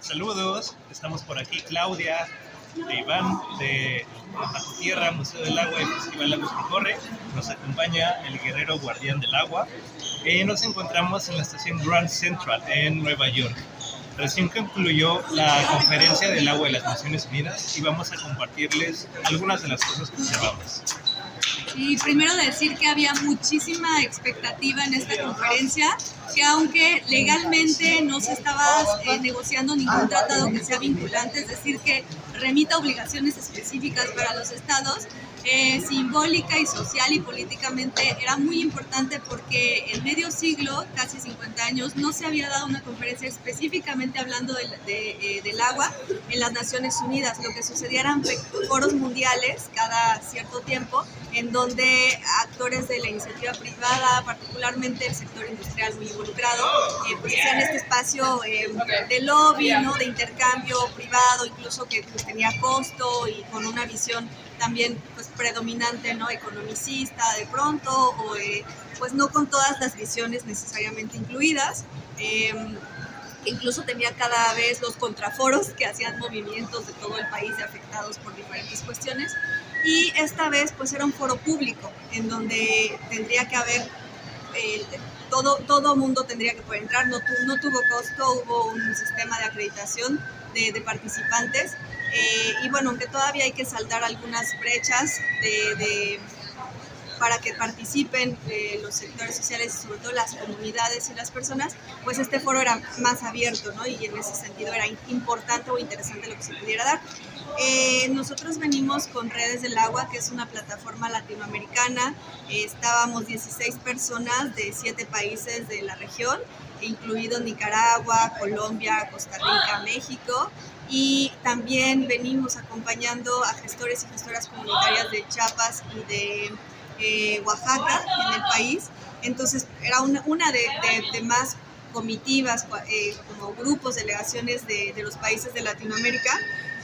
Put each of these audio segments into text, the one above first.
Saludos, estamos por aquí Claudia, de Iván, de Bajo Tierra, Museo del Agua y Festival Lagos Recorre. Nos acompaña el guerrero guardián del agua. Nos encontramos en la estación Grand Central en Nueva York. Recién concluyó la conferencia del agua de las Naciones Unidas y vamos a compartirles algunas de las cosas que observamos. Y primero decir que había muchísima expectativa en esta conferencia, que aunque legalmente no se estaba negociando ningún tratado que sea vinculante, es decir, que remita obligaciones específicas para los estados, simbólica y social y políticamente era muy importante porque en medio siglo, casi 50 años, no se había dado una conferencia específicamente hablando del agua en las Naciones Unidas. Lo que sucedía eran foros mundiales cada cierto tiempo en donde actores de la iniciativa privada, particularmente el sector industrial muy involucrado, pues hacían este espacio de lobby, ¿no? De intercambio privado, incluso que pues, tenía costo y con una visión también pues predominante, ¿no? Economicista de pronto, o pues no con todas las visiones necesariamente incluidas. Incluso tenía cada vez los contraforos que hacían movimientos de todo el país afectados por diferentes cuestiones. Y esta vez pues era un foro público en donde tendría que haber, todo mundo tendría que poder entrar, no tuvo costo, hubo un sistema de acreditación de participantes. Y bueno, aunque todavía hay que saldar algunas brechas para que participen los sectores sociales, sobre todo las comunidades y las personas, pues este foro era más abierto, ¿no? Y en ese sentido era importante o interesante lo que se pudiera dar. Nosotros venimos con Redes del Agua, que es una plataforma latinoamericana. Estábamos 16 personas de 7 países de la región, incluidos Nicaragua, Colombia, Costa Rica, México. Y también venimos acompañando a gestores y gestoras comunitarias de Chiapas y de Oaxaca en el país. Entonces era una de más comitivas, como grupos, delegaciones de los países de Latinoamérica,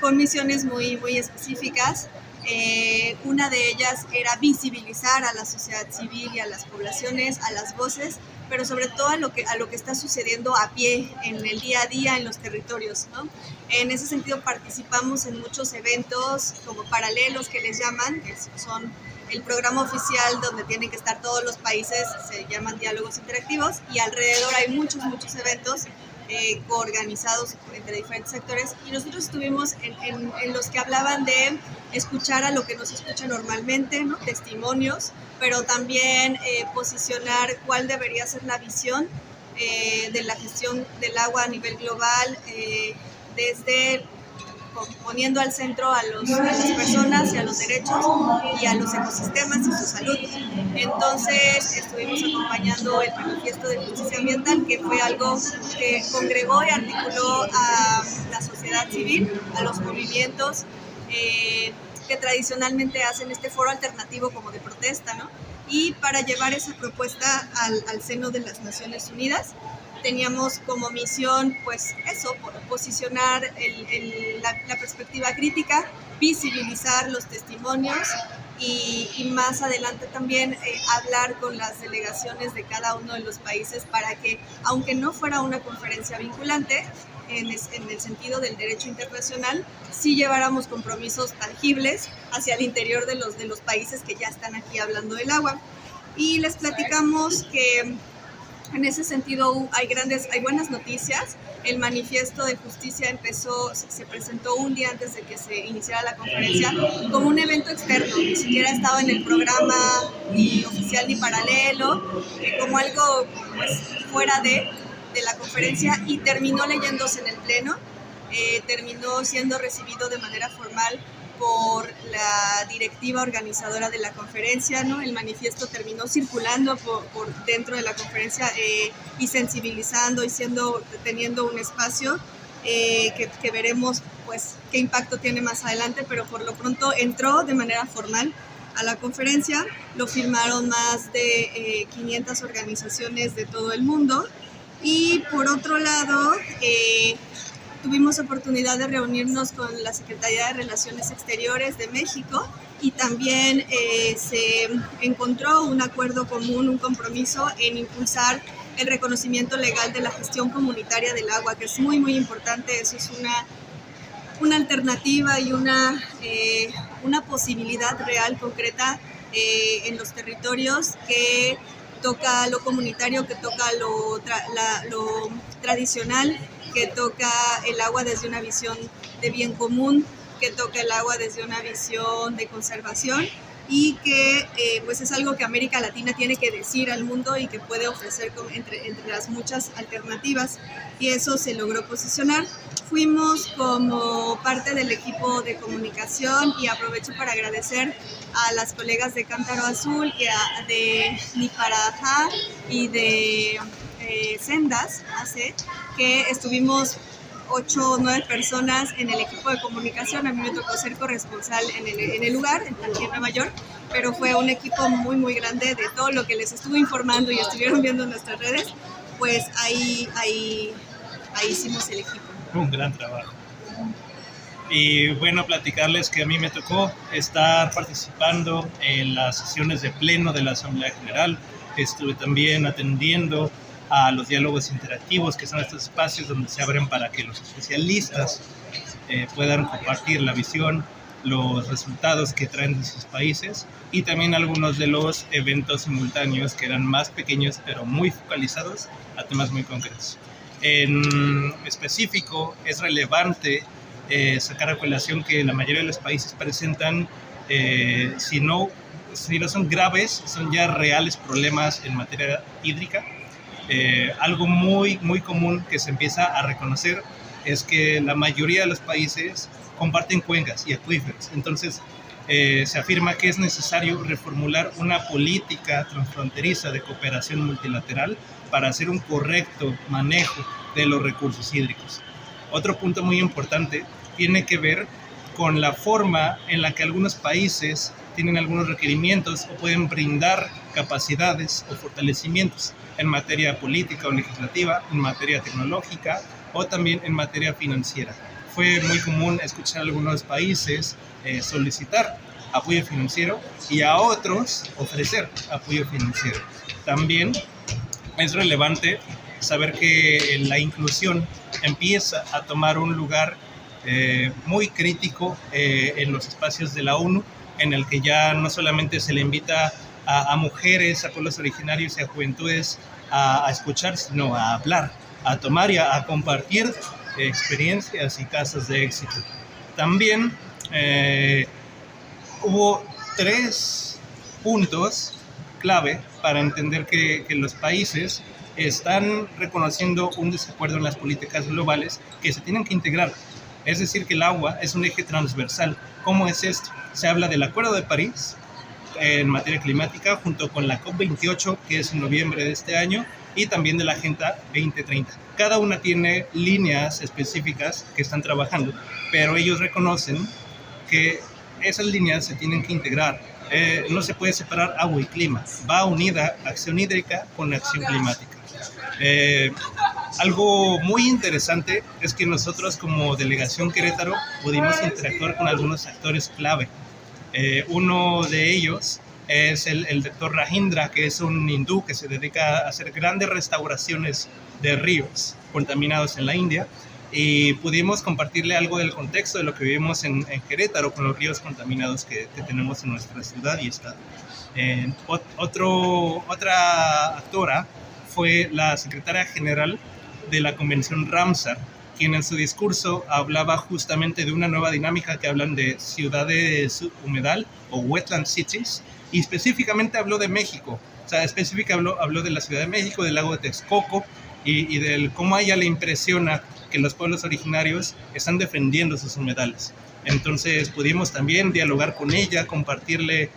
con misiones muy, muy específicas. Una de ellas era visibilizar a la sociedad civil y a las poblaciones, a las voces, pero sobre todo a lo que está sucediendo a pie, en el día a día, en los territorios, ¿no? En ese sentido participamos en muchos eventos como paralelos que les llaman, que son el programa oficial donde tienen que estar todos los países, se llaman diálogos interactivos, y alrededor hay muchos eventos coorganizados entre diferentes sectores, y nosotros estuvimos en los que hablaban de escuchar a lo que no se escucha normalmente, ¿no? Testimonios, pero también posicionar cuál debería ser la visión de la gestión del agua a nivel global, desde poniendo al centro a las personas y a los derechos y a los ecosistemas y su salud. Entonces estuvimos acompañando el manifiesto de justicia ambiental, que fue algo que congregó y articuló a la sociedad civil, a los movimientos que tradicionalmente hacen este foro alternativo como de protesta, ¿no? Y para llevar esa propuesta al seno de las Naciones Unidas, teníamos como misión, pues eso, posicionar la perspectiva crítica, visibilizar los testimonios y más adelante también hablar con las delegaciones de cada uno de los países para que, aunque no fuera una conferencia vinculante, en el sentido del derecho internacional, sí lleváramos compromisos tangibles hacia el interior de los países que ya están aquí hablando del agua. Y les platicamos que en ese sentido hay buenas noticias. El manifiesto de justicia se presentó un día antes de que se iniciara la conferencia como un evento externo, ni siquiera estaba en el programa ni oficial ni paralelo, como algo pues fuera de la conferencia, y terminó leyéndose en el pleno, terminó siendo recibido de manera formal por la directiva organizadora de la conferencia, ¿no? El manifiesto terminó circulando por dentro de la conferencia y sensibilizando y teniendo un espacio que veremos pues qué impacto tiene más adelante, pero por lo pronto entró de manera formal a la conferencia. Lo firmaron más de 500 organizaciones de todo el mundo. Y por otro lado, tuvimos oportunidad de reunirnos con la Secretaría de Relaciones Exteriores de México, y también se encontró un acuerdo común, un compromiso en impulsar el reconocimiento legal de la gestión comunitaria del agua, que es muy, muy importante. Eso es una alternativa y una posibilidad real, concreta, en los territorios, que toca lo comunitario, que toca lo tradicional, que toca el agua desde una visión de bien común, que toca el agua desde una visión de conservación, y que pues es algo que América Latina tiene que decir al mundo y que puede ofrecer entre las muchas alternativas, y eso se logró posicionar. Fuimos como parte del equipo de comunicación, y aprovecho para agradecer a las colegas de Cántaro Azul y de Niparajá y de Sendas, que estuvimos 8 o 9 personas en el equipo de comunicación. A mí me tocó ser corresponsal en el lugar, aquí en Nueva York, pero fue un equipo muy, muy grande. De todo lo que les estuve informando y estuvieron viendo en nuestras redes, pues ahí hicimos el equipo. Un gran trabajo. Y bueno, platicarles que a mí me tocó estar participando en las sesiones de pleno de la Asamblea General. Estuve también atendiendo a los diálogos interactivos, que son estos espacios donde se abren para que los especialistas puedan compartir la visión, los resultados que traen de sus países, y también algunos de los eventos simultáneos que eran más pequeños pero muy focalizados a temas muy concretos. En específico, es relevante sacar a colación que la mayoría de los países presentan, si no son graves, son ya reales problemas en materia hídrica. Algo muy, muy común que se empieza a reconocer es que la mayoría de los países comparten cuencas y acuíferos. Entonces, se afirma que es necesario reformular una política transfronteriza de cooperación multilateral para hacer un correcto manejo de los recursos hídricos. Otro punto muy importante tiene que ver con la forma en la que algunos países tienen algunos requerimientos o pueden brindar capacidades o fortalecimientos en materia política o legislativa, en materia tecnológica o también en materia financiera. Fue muy común escuchar a algunos países solicitar apoyo financiero y a otros ofrecer apoyo financiero. También es relevante saber que la inclusión empieza a tomar un lugar muy crítico en los espacios de la ONU, en el que ya no solamente se le invita a mujeres, a pueblos originarios y a juventudes a escuchar, sino a hablar, a tomar y a compartir experiencias y casos de éxito. También hubo 3 puntos clave para entender que los países están reconociendo un desacuerdo en las políticas globales que se tienen que integrar. Es decir, que el agua es un eje transversal. ¿Cómo es esto? Se habla del Acuerdo de París en materia climática, junto con la COP28, que es en noviembre de este año, y también de la Agenda 2030. Cada una tiene líneas específicas que están trabajando, pero ellos reconocen que esas líneas se tienen que integrar. No se puede separar agua y clima. Va unida acción hídrica con acción climática. Algo muy interesante es que nosotros como Delegación Querétaro pudimos interactuar con algunos actores clave. Uno de ellos es el doctor Rajendra, que es un hindú que se dedica a hacer grandes restauraciones de ríos contaminados en la India, y pudimos compartirle algo del contexto de lo que vivimos en Querétaro con los ríos contaminados que tenemos en nuestra ciudad y estado. Otra actora fue la secretaria general de la Convención Ramsar, quien en su discurso hablaba justamente de una nueva dinámica que hablan de ciudades humedal o wetland cities, y específicamente habló de México. O sea, habló de la Ciudad de México, del lago de Texcoco, y del cómo a ella le impresiona que los pueblos originarios están defendiendo sus humedales. Entonces pudimos también dialogar con ella, compartirle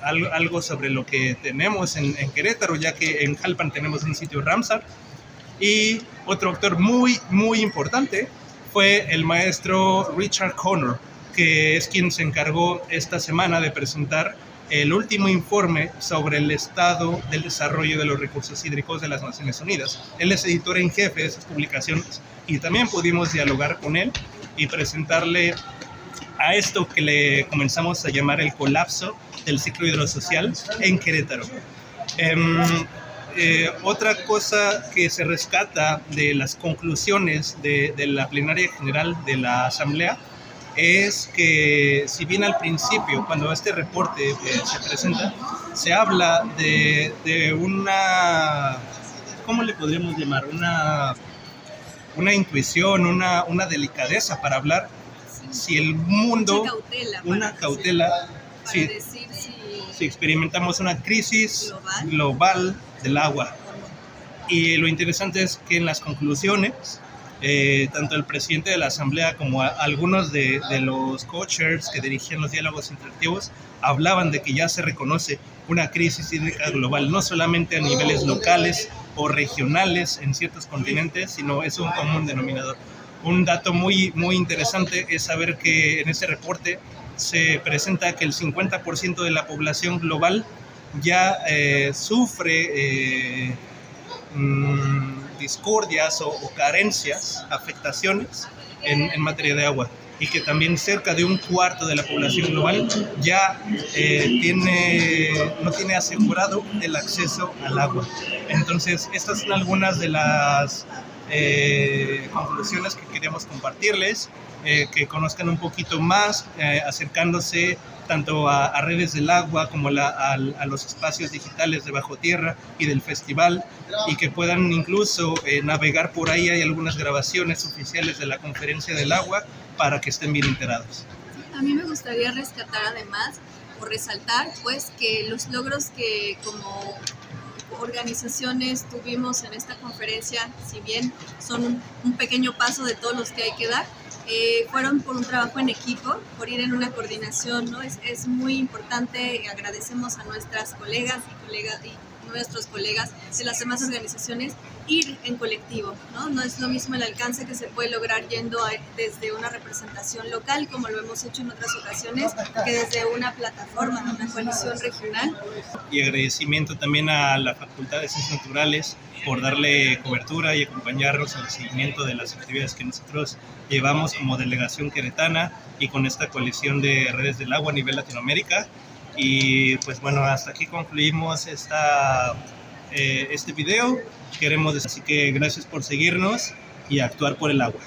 algo sobre lo que tenemos en Querétaro, ya que en Jalpan tenemos un sitio Ramsar. Y otro actor muy, muy importante fue el maestro Richard Connor, que es quien se encargó esta semana de presentar el último informe sobre el estado del desarrollo de los recursos hídricos de las Naciones Unidas. Él es editor en jefe de esas publicaciones y también pudimos dialogar con él y presentarle a esto que le comenzamos a llamar el colapso del ciclo hidrosocial en Querétaro. otra cosa que se rescata de las conclusiones de la plenaria general de la Asamblea es que, si bien al principio, cuando este reporte se presenta, se habla de una, ¿cómo le podríamos llamar? Una intuición, una delicadeza para hablar, si el mundo, una cautela para si, decir si experimentamos una crisis global del agua. Y lo interesante es que en las conclusiones, tanto el presidente de la Asamblea como algunos de los co-chairs que dirigían los diálogos interactivos hablaban de que ya se reconoce una crisis hídrica global, no solamente a niveles locales o regionales en ciertos continentes, sino es un común denominador. Un dato muy, muy interesante es saber que en este reporte se presenta que el 50% de la población global ya sufre discordias o carencias, afectaciones en materia de agua, y que también cerca de un cuarto de la población global ya no tiene asegurado el acceso al agua. Entonces, estas son algunas de las conclusiones que queremos compartirles, que conozcan un poquito más, acercándose tanto a redes del agua como a los espacios digitales de Bajo Tierra y del festival, y que puedan incluso navegar por ahí. Hay algunas grabaciones oficiales de la Conferencia del Agua para que estén bien enterados. A mí me gustaría rescatar además o resaltar pues que los logros que como organizaciones tuvimos en esta conferencia, si bien son un pequeño paso de todos los que hay que dar, fueron por un trabajo en equipo, por ir en una coordinación, ¿no? Es muy importante, agradecemos a nuestras colegas y nuestros colegas de las demás organizaciones, ir en colectivo, ¿no? No es lo mismo el alcance que se puede lograr yendo desde una representación local, como lo hemos hecho en otras ocasiones, que desde una plataforma, una coalición regional. Y agradecimiento también a la Facultad de Ciencias Naturales por darle cobertura y acompañarnos en el seguimiento de las actividades que nosotros llevamos como delegación queretana y con esta coalición de redes del agua a nivel Latinoamérica. Y pues bueno, hasta aquí concluimos este video. Así que gracias por seguirnos y actuar por el agua.